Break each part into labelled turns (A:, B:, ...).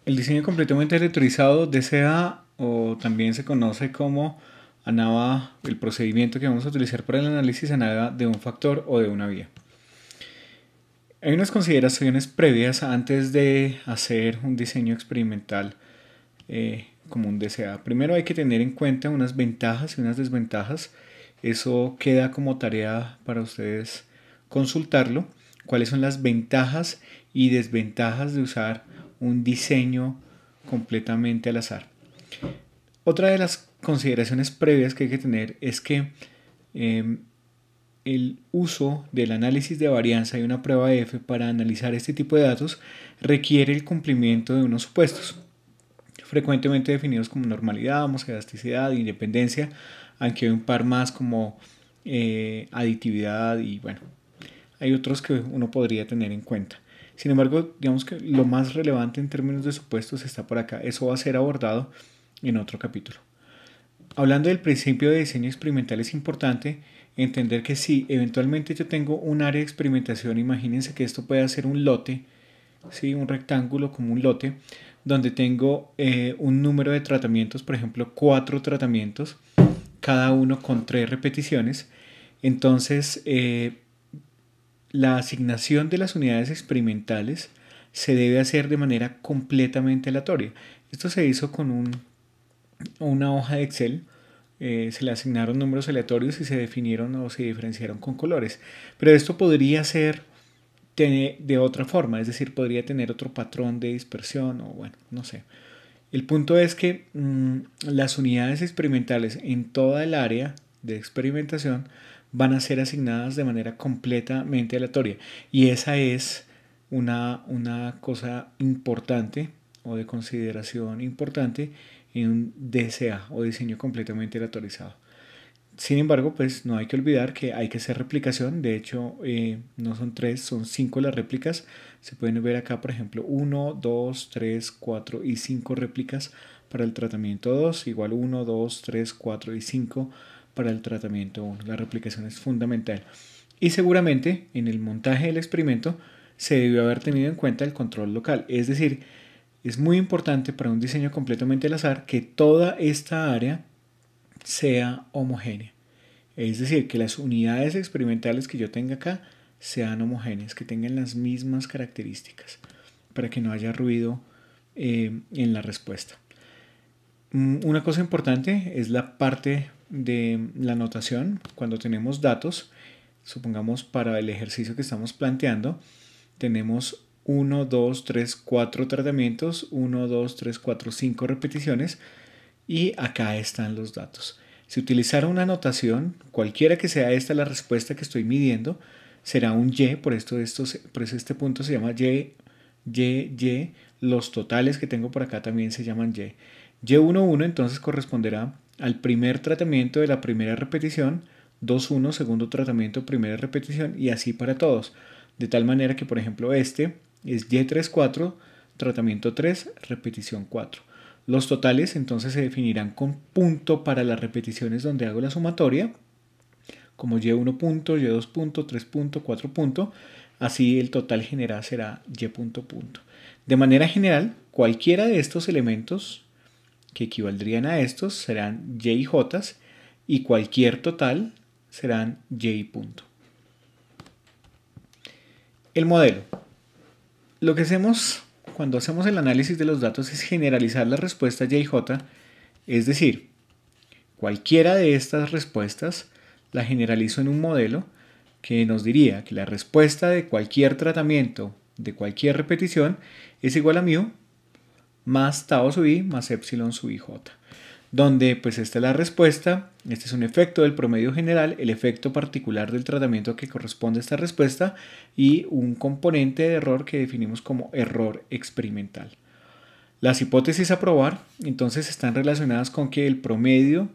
A: El diseño completamente aleatorizado DCA, o también se conoce como ANAVA, el procedimiento que vamos a utilizar para el análisis ANAVA de un factor o de una vía. Hay unas consideraciones previas antes de hacer un diseño experimental como un DCA. Primero hay que tener en cuenta unas ventajas y unas desventajas. Eso queda como tarea para ustedes consultarlo. ¿Cuáles son las ventajas y desventajas de usar un diseño completamente al azar? Otra de las consideraciones previas que hay que tener es que el uso del análisis de varianza y una prueba F para analizar este tipo de datos requiere el cumplimiento de unos supuestos, frecuentemente definidos como normalidad, homogedasticidad, independencia, aunque hay un par más como aditividad y bueno, hay otros que uno podría tener en cuenta. Sin embargo, digamos que lo más relevante en términos de supuestos está por acá. Eso va a ser abordado en otro capítulo. Hablando del principio de diseño experimental, es importante entender que si eventualmente yo tengo un área de experimentación, imagínense que esto puede ser un lote, ¿sí? Un rectángulo como un lote, donde tengo un número de tratamientos, por ejemplo 4 tratamientos, cada uno con 3 repeticiones. Entonces la asignación de las unidades experimentales se debe hacer de manera completamente aleatoria. Esto se hizo con una hoja de Excel. Se le asignaron números aleatorios y se definieron o se diferenciaron con colores. Pero esto podría ser de otra forma, es decir, podría tener otro patrón de dispersión o bueno, no sé. El punto es que las unidades experimentales en toda el área de experimentación van a ser asignadas de manera completamente aleatoria y esa es una cosa importante o de consideración importante en un DCA o diseño completamente aleatorizado. Sin embargo, pues no hay que olvidar que hay que hacer replicación. De hecho, no son 3, son 5 las réplicas. Se pueden ver acá, por ejemplo, 1, 2, 3, 4 y 5 réplicas para el tratamiento 2, igual 1, 2, 3, 4 y 5 para el tratamiento 1. La replicación es fundamental. Y seguramente en el montaje del experimento se debió haber tenido en cuenta el control local. Es decir, es muy importante para un diseño completamente al azar que toda esta área sea homogénea. Es decir, que las unidades experimentales que yo tenga acá sean homogéneas, que tengan las mismas características, para que no haya ruido en la respuesta. Una cosa importante es la parte de la notación. Cuando tenemos datos, supongamos para el ejercicio que estamos planteando, tenemos 1, 2, 3, 4 tratamientos, 1, 2, 3, 4, 5 repeticiones y acá están los datos. Si utilizara una notación, cualquiera que sea esta la respuesta que estoy midiendo, será un Y, por eso este punto se llama Y, Y. Los totales que tengo por acá también se llaman Y. Y11 entonces corresponderá al primer tratamiento de la primera repetición, 2,1 segundo tratamiento, primera repetición y así para todos. De tal manera que, por ejemplo, este es Y34, tratamiento 3, repetición 4. Los totales entonces se definirán con punto para las repeticiones donde hago la sumatoria, como Y1 punto, Y2 punto, 3 punto, 4 punto. Así el total general será Y punto punto. De manera general, cualquiera de estos elementos que equivaldrían a estos serán Y y J y cualquier total serán Y punto. El modelo. Lo que hacemos cuando hacemos el análisis de los datos es generalizar la respuesta Y y J, es decir, cualquiera de estas respuestas la generalizo en un modelo que nos diría que la respuesta de cualquier tratamiento de cualquier repetición es igual a mu más tau sub i más epsilon sub i j, donde pues esta es la respuesta, este es un efecto del promedio general, el efecto particular del tratamiento que corresponde a esta respuesta y un componente de error que definimos como error experimental. Las hipótesis a probar entonces están relacionadas con que el promedio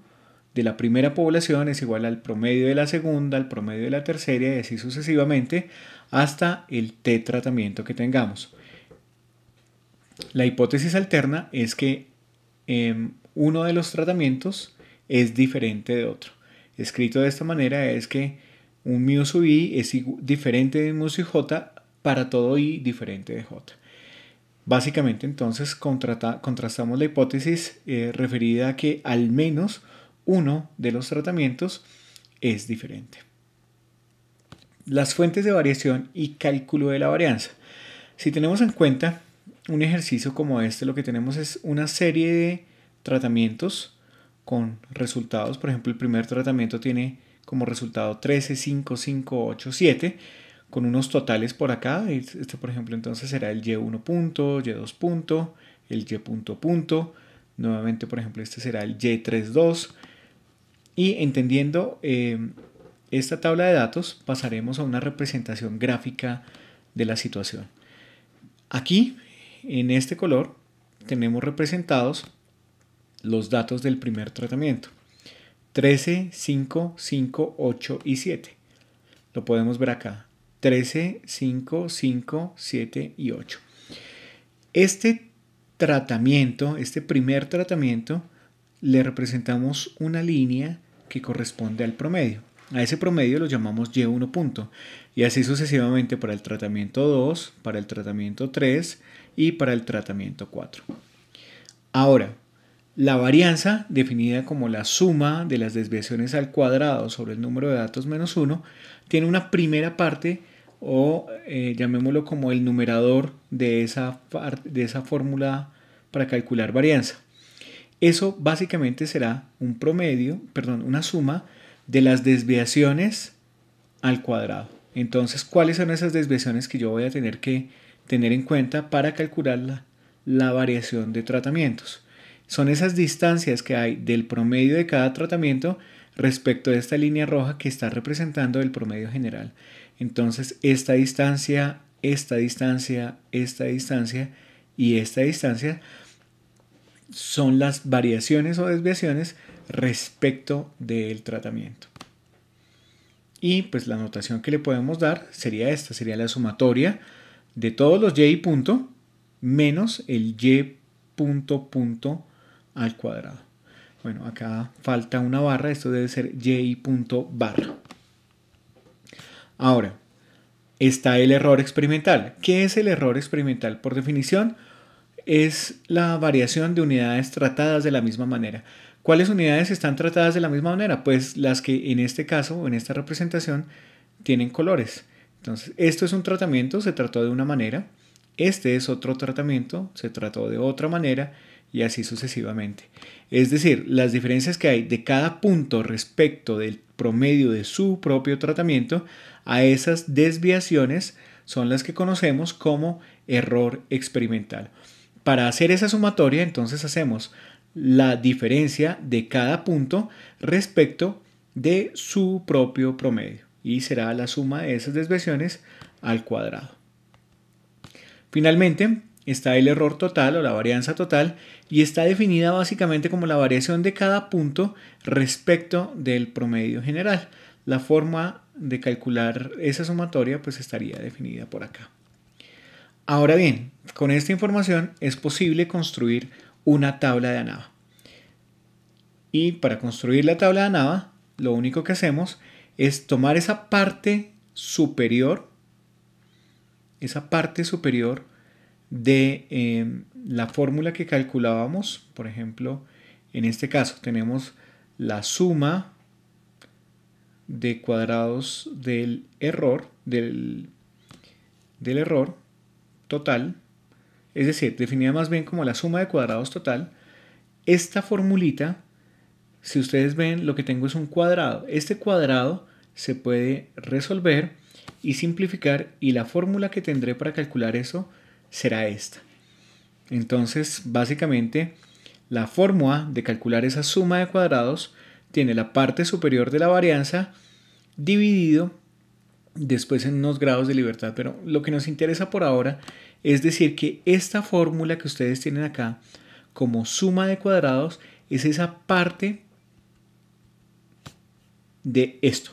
A: de la primera población es igual al promedio de la segunda, al promedio de la tercera y así sucesivamente hasta el t tratamiento que tengamos. La hipótesis alterna es que uno de los tratamientos es diferente de otro. Escrito de esta manera es que un mu sub i es diferente de mu sub j para todo i diferente de j. Básicamente entonces contrastamos la hipótesis referida a que al menos uno de los tratamientos es diferente. Las fuentes de variación y cálculo de la varianza. Si tenemos en cuenta un ejercicio como este, lo que tenemos es una serie de tratamientos con resultados. Por ejemplo, el primer tratamiento tiene como resultado 13, 5, 5, 8, 7, con unos totales por acá. Este, por ejemplo, entonces será el Y1 punto, Y2 punto, el Y punto punto. Nuevamente, por ejemplo, este será el Y32. Y entendiendo esta tabla de datos, pasaremos a una representación gráfica de la situación. Aquí, en este color, tenemos representados los datos del primer tratamiento. 13, 5, 5, 8 y 7. Lo podemos ver acá. 13, 5, 5, 7 y 8. Este tratamiento, este primer tratamiento, le representamos una línea que corresponde al promedio. A ese promedio lo llamamos Y1 punto. Y así sucesivamente para el tratamiento 2, para el tratamiento 3 y para el tratamiento 4. Ahora, la varianza, definida como la suma de las desviaciones al cuadrado sobre el número de datos menos 1, tiene una primera parte o llamémoslo como el numerador de esa fórmula para calcular varianza. Eso básicamente será un promedio, una suma de las desviaciones al cuadrado. Entonces, ¿cuáles son esas desviaciones que yo voy a tener que tener en cuenta para calcular la variación de tratamientos? Son esas distancias que hay del promedio de cada tratamiento respecto de esta línea roja que está representando el promedio general. Entonces, esta distancia, esta distancia, esta distancia y esta distancia son las variaciones o desviaciones respecto del tratamiento. Y pues la notación que le podemos dar sería esta, sería la sumatoria de todos los y punto menos el y punto punto al cuadrado. Bueno, acá falta una barra, esto debe ser y punto barra. Ahora, está el error experimental. ¿Qué es el error experimental? Por definición, es la variación de unidades tratadas de la misma manera. ¿Cuáles unidades están tratadas de la misma manera? Pues las que en este caso, o en esta representación, tienen colores. Entonces, esto es un tratamiento, se trató de una manera. Este es otro tratamiento, se trató de otra manera, y así sucesivamente. Es decir, las diferencias que hay de cada punto respecto del promedio de su propio tratamiento, a esas desviaciones son las que conocemos como error experimental. Para hacer esa sumatoria, entonces hacemos la diferencia de cada punto respecto de su propio promedio y será la suma de esas desviaciones al cuadrado. Finalmente, está el error total o la varianza total y está definida básicamente como la variación de cada punto respecto del promedio general. La forma de calcular esa sumatoria pues estaría definida por acá. Ahora bien, con esta información es posible construir una tabla de ANAVA. Y para construir la tabla de ANAVA, lo único que hacemos es tomar esa parte superior de la fórmula que calculábamos. Por ejemplo, en este caso tenemos la suma de cuadrados del error, del error total, es decir, definida más bien como la suma de cuadrados total. Esta formulita, si ustedes ven, lo que tengo es un cuadrado. Este cuadrado se puede resolver y simplificar y la fórmula que tendré para calcular eso será esta. Entonces, básicamente, la fórmula de calcular esa suma de cuadrados tiene la parte superior de la varianza dividido después en unos grados de libertad, pero lo que nos interesa por ahora es decir que esta fórmula que ustedes tienen acá como suma de cuadrados es esa parte de esto.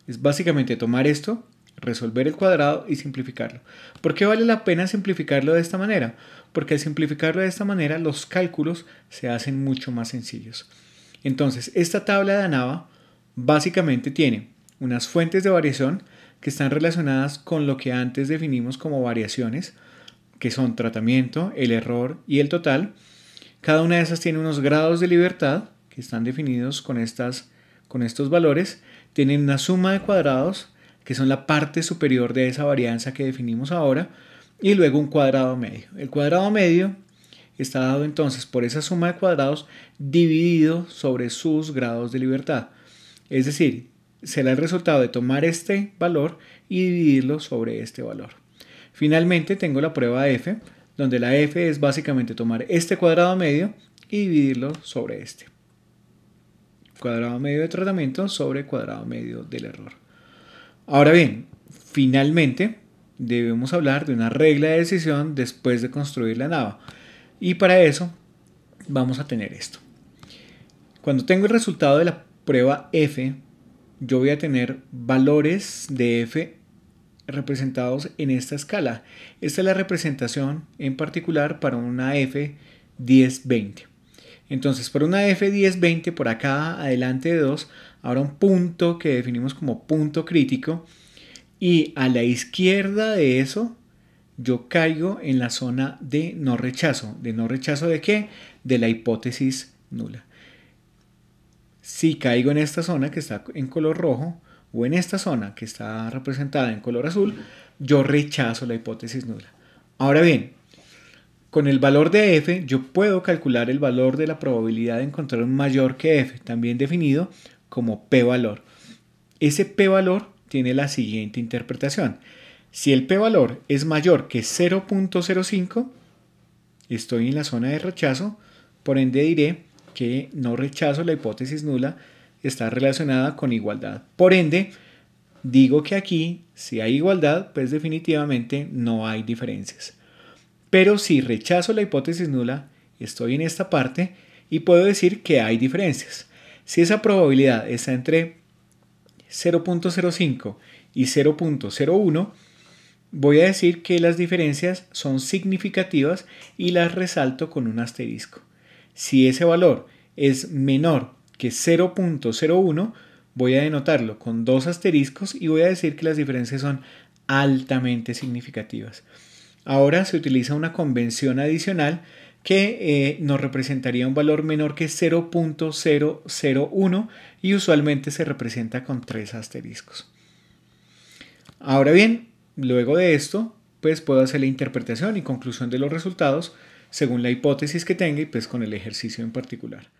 A: Es básicamente tomar esto, resolver el cuadrado y simplificarlo. ¿Por qué vale la pena simplificarlo de esta manera? Porque al simplificarlo de esta manera los cálculos se hacen mucho más sencillos. Entonces, esta tabla de ANAVA básicamente tiene unas fuentes de variación que están relacionadas con lo que antes definimos como variaciones. que son tratamiento, el error y el total. Cada una de esas tiene unos grados de libertad que están definidos con estos valores. Tienen una suma de cuadrados que son la parte superior de esa varianza que definimos ahora, y luego un cuadrado medio. El cuadrado medio está dado entonces por esa suma de cuadrados dividido sobre sus grados de libertad. Es decir, será el resultado de tomar este valor y dividirlo sobre este valor. Finalmente tengo la prueba F, donde la F es básicamente tomar este cuadrado medio y dividirlo sobre este. Cuadrado medio de tratamiento sobre cuadrado medio del error. Ahora bien, finalmente debemos hablar de una regla de decisión después de construir la nava. Y para eso vamos a tener esto. Cuando tengo el resultado de la prueba F, yo voy a tener valores de F representados en esta escala. Esta es la representación en particular para una F 10-20. Entonces, por una F 10-20, por acá adelante de 2, habrá un punto que definimos como punto crítico, y a la izquierda de eso yo caigo en la zona de no rechazo. ¿De no rechazo de qué? De la hipótesis nula. Si caigo en esta zona que está en color rojo o en esta zona que está representada en color azul, yo rechazo la hipótesis nula. Ahora bien, con el valor de F yo puedo calcular el valor de la probabilidad de encontrar un mayor que F, también definido como p-valor. Ese p-valor tiene la siguiente interpretación. Si el p-valor es mayor que 0.05, estoy en la zona de rechazo, por ende diré que no rechazo la hipótesis nula, está relacionada con igualdad. Por ende, digo que aquí, si hay igualdad, pues definitivamente no hay diferencias. Pero si rechazo la hipótesis nula, estoy en esta parte y puedo decir que hay diferencias. Si esa probabilidad está entre 0.05 y 0.01, voy a decir que las diferencias son significativas y las resalto con un asterisco. Si ese valor es menor que 0.01, voy a denotarlo con dos asteriscos y voy a decir que las diferencias son altamente significativas. Ahora se utiliza una convención adicional que nos representaría un valor menor que 0.001 y usualmente se representa con 3 asteriscos. Ahora bien, luego de esto, pues puedo hacer la interpretación y conclusión de los resultados según la hipótesis que tenga y pues con el ejercicio en particular.